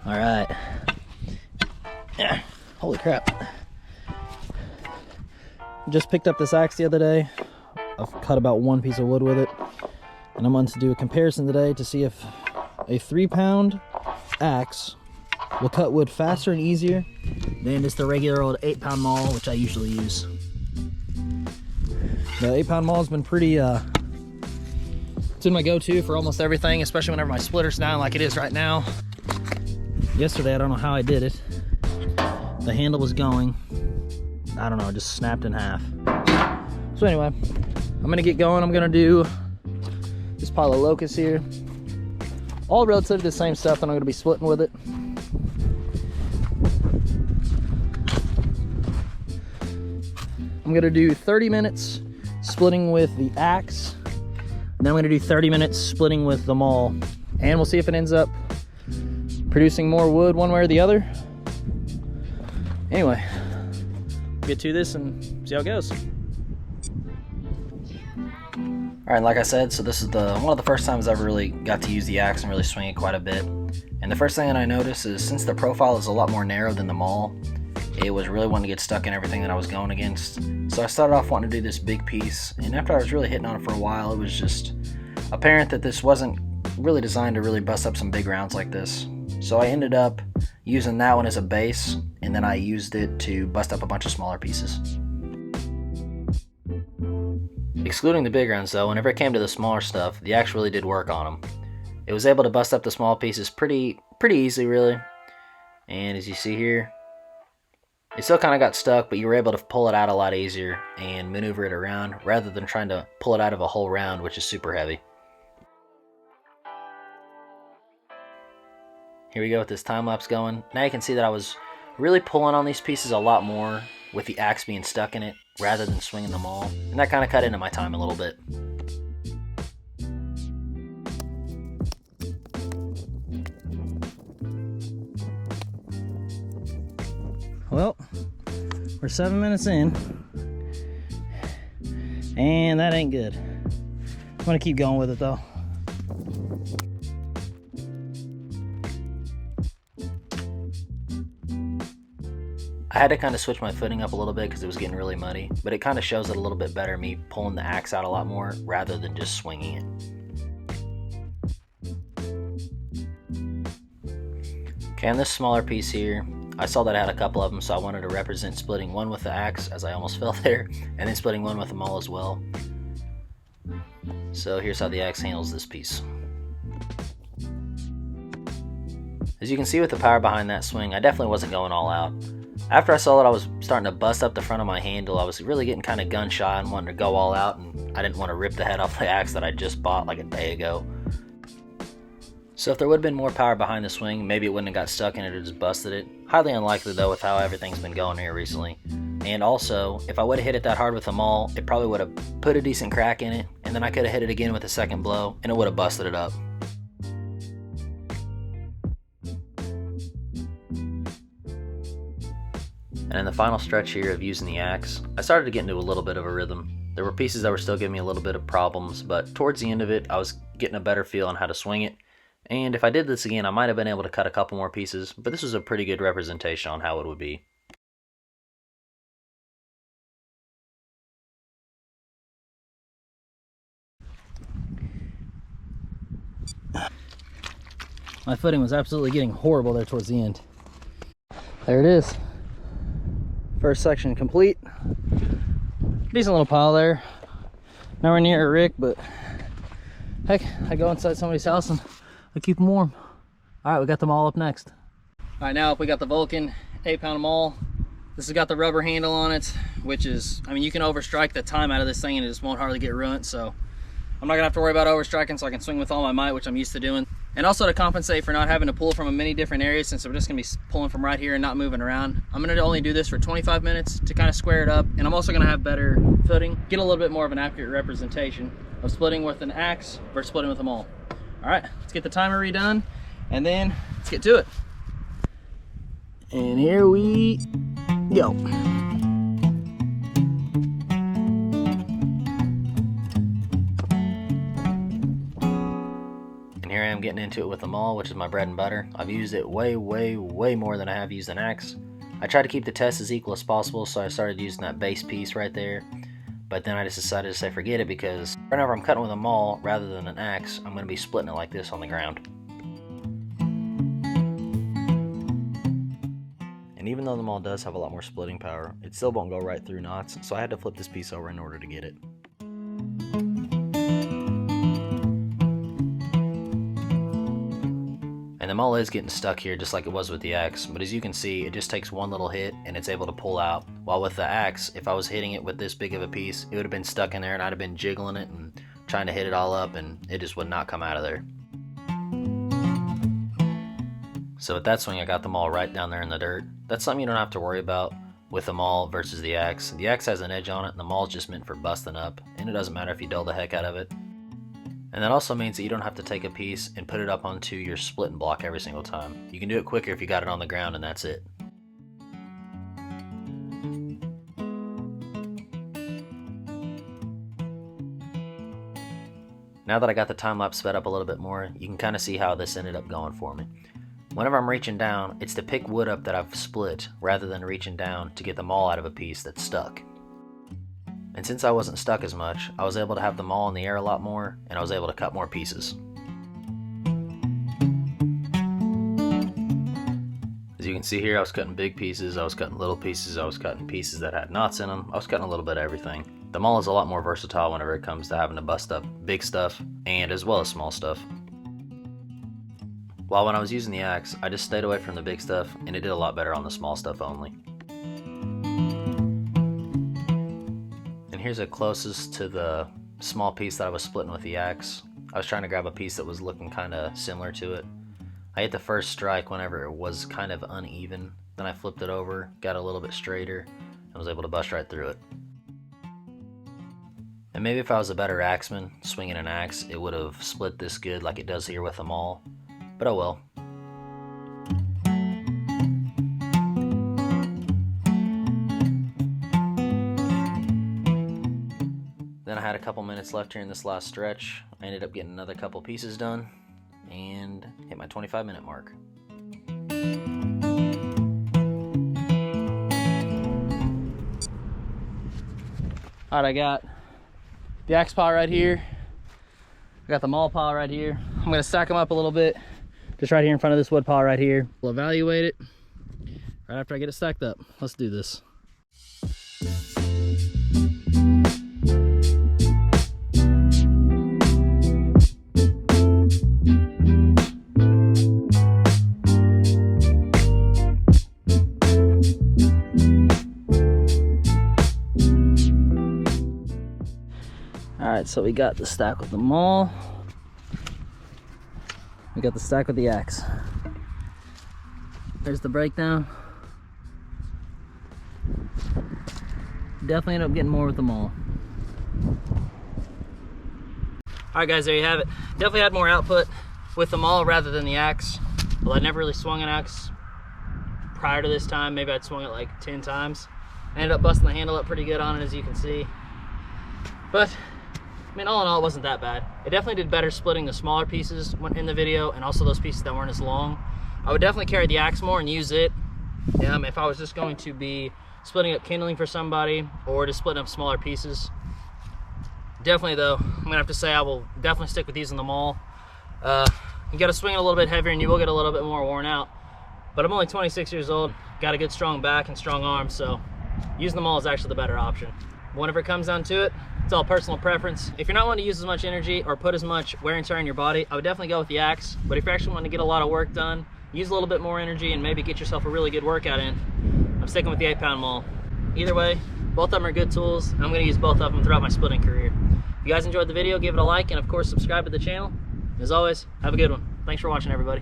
All right. Yeah. Holy crap. Just picked up this axe the other day. I've cut about one piece of wood with it. And I'm going to do a comparison today to see if a 3-pound axe will cut wood faster and easier than just the regular old 8-pound maul, which I usually use. The 8-pound maul has been pretty, it's been my go-to for almost everything, especially whenever my splitter's down like it is right now. Yesterday, I don't know how I did it. The handle was going, I don't know, just snapped in half. So anyway, I'm gonna get going. I'm gonna do this pile of locusts here. All relatively the same stuff that I'm gonna be splitting with it. I'm gonna do 30 minutes splitting with the axe. Then I'm gonna do 30 minutes splitting with the maul. And we'll see if it ends up producing more wood one way or the other. Anyway, get to this and see how it goes. All right, like I said, so this is one of the first times I ever really got to use the axe and really swing it quite a bit. And the first thing that I noticed is since the profile is a lot more narrow than the maul, it was really wanting to get stuck in everything that I was going against. So I started off wanting to do this big piece, and after I was really hitting on it for a while, it was just apparent that this wasn't really designed to really bust up some big rounds like this. So I ended up using that one as a base, and then I used it to bust up a bunch of smaller pieces. Excluding the big rounds though, whenever it came to the smaller stuff, the axe really did work on them. It was able to bust up the small pieces pretty easily really. And as you see here, it still kind of got stuck, but you were able to pull it out a lot easier and maneuver it around rather than trying to pull it out of a whole round, which is super heavy. Here we go with this time lapse going. Now you can see that I was really pulling on these pieces a lot more with the axe being stuck in it rather than swinging them all. And that kind of cut into my time a little bit. Well, we're 7 minutes in, and that ain't good. I'm gonna keep going with it though. I had to kind of switch my footing up a little bit because it was getting really muddy, but it kind of shows it a little bit better, me pulling the axe out a lot more rather than just swinging it. Okay, on this smaller piece here, I saw that I had a couple of them, so I wanted to represent splitting one with the axe, as I almost fell there, and then splitting one with the maul as well. So here's how the axe handles this piece. As you can see with the power behind that swing, I definitely wasn't going all out. After I saw that I was starting to bust up the front of my handle, I was really getting kind of gun shy and wanting to go all out, and I didn't want to rip the head off the axe that I just bought like a day ago. So if there would have been more power behind the swing, maybe it wouldn't have got stuck in it or just busted it. Highly unlikely though with how everything's been going here recently. And also, if I would have hit it that hard with the maul, it probably would have put a decent crack in it, and then I could have hit it again with a second blow, and it would have busted it up. And in the final stretch here of using the axe, I started to get into a little bit of a rhythm. There were pieces that were still giving me a little bit of problems, but towards the end of it, I was getting a better feel on how to swing it. And if I did this again, I might have been able to cut a couple more pieces, but this was a pretty good representation on how it would be. My footing was absolutely getting horrible there towards the end. There it is. First section complete. Decent little pile there. Nowhere near a rick, but heck, I go inside somebody's house and I keep them warm. All right, we got them all up next. All right, now up we got the Vulcan 8-pound maul. This has got the rubber handle on it, which is, I mean, you can overstrike the time out of this thing and it just won't hardly get ruined. So I'm not gonna have to worry about overstriking, so I can swing with all my might, which I'm used to doing. And also to compensate for not having to pull from many different areas, since I'm just gonna be pulling from right here and not moving around, I'm gonna only do this for 25 minutes to kind of square it up. And I'm also gonna have better footing, get a little bit more of an accurate representation of splitting with an axe versus splitting with a maul. All right, let's get the timer redone, and then let's get to it. And here we go. And here I am getting into it with the Maul, which is my bread and butter. I've used it way more than I have used an axe. I tried to keep the test as equal as possible, so I started using that base piece right there. But then I just decided to say forget it, because whenever I'm cutting with a Maul rather than an axe, I'm going to be splitting it like this on the ground. And even though the Maul does have a lot more splitting power, it still won't go right through knots, so I had to flip this piece over in order to get it. And the Maul is getting stuck here just like it was with the axe, but as you can see, it just takes one little hit and it's able to pull out. While with the axe, if I was hitting it with this big of a piece, it would have been stuck in there and I'd have been jiggling it and trying to hit it all up, and it just would not come out of there. So with that swing, I got the Maul right down there in the dirt. That's something you don't have to worry about with the Maul versus the axe. The axe has an edge on it and the Maul's just meant for busting up, and it doesn't matter if you dull the heck out of it. And that also means that you don't have to take a piece and put it up onto your splitting block every single time. You can do it quicker if you got it on the ground, and that's it. Now that I got the time lapse sped up a little bit more, you can kind of see how this ended up going for me. Whenever I'm reaching down, it's to pick wood up that I've split rather than reaching down to get the Maul out of a piece that's stuck. And since I wasn't stuck as much, I was able to have the Maul in the air a lot more, and I was able to cut more pieces. As you can see here, I was cutting big pieces, I was cutting little pieces, I was cutting pieces that had knots in them, I was cutting a little bit of everything. The Maul is a lot more versatile whenever it comes to having to bust up big stuff, and as well as small stuff. While when I was using the axe, I just stayed away from the big stuff, and it did a lot better on the small stuff only. And here's the closest to the small piece that I was splitting with the axe. I was trying to grab a piece that was looking kind of similar to it. I hit the first strike whenever it was kind of uneven. Then I flipped it over, got a little bit straighter, and was able to bust right through it. And maybe if I was a better axeman swinging an axe, it would have split this good like it does here with the Maul. But oh well. Then I had a couple minutes left here in this last stretch. I ended up getting another couple pieces done and hit my 25-minute mark. Alright, I got the axe pile right here. I got the Maul pile right here. I'm going to stack them up a little bit, just right here in front of this wood pile right here. We'll evaluate it right after I get it stacked up. Let's do this. Alright, so we got the stack with the Maul. We got the stack with the axe. There's the breakdown. Definitely end up getting more with the Maul. Alright guys, there you have it. Definitely had more output with the Maul rather than the axe. Well, I never really swung an axe prior to this time. Maybe I'd swung it like 10 times. I ended up busting the handle up pretty good on it, as you can see. But I mean, all in all, it wasn't that bad. It definitely did better splitting the smaller pieces in the video, and also those pieces that weren't as long. I would definitely carry the axe more and use it if I was just going to be splitting up kindling for somebody, or just splitting up smaller pieces. Definitely though, I'm gonna have to say I will definitely stick with these in the Maul. You gotta swing it a little bit heavier and you will get a little bit more worn out. But I'm only 26 years old, got a good strong back and strong arms, so using the Maul is actually the better option. Whenever it comes down to it, it's all personal preference. If you're not wanting to use as much energy or put as much wear and tear on your body, I would definitely go with the axe. But if you're actually wanting to get a lot of work done, use a little bit more energy and maybe get yourself a really good workout in, I'm sticking with the 8-pound Maul. Either way, both of them are good tools. I'm gonna use both of them throughout my splitting career. If you guys enjoyed the video, give it a like, and of course subscribe to the channel. As always, have a good one. Thanks for watching, everybody.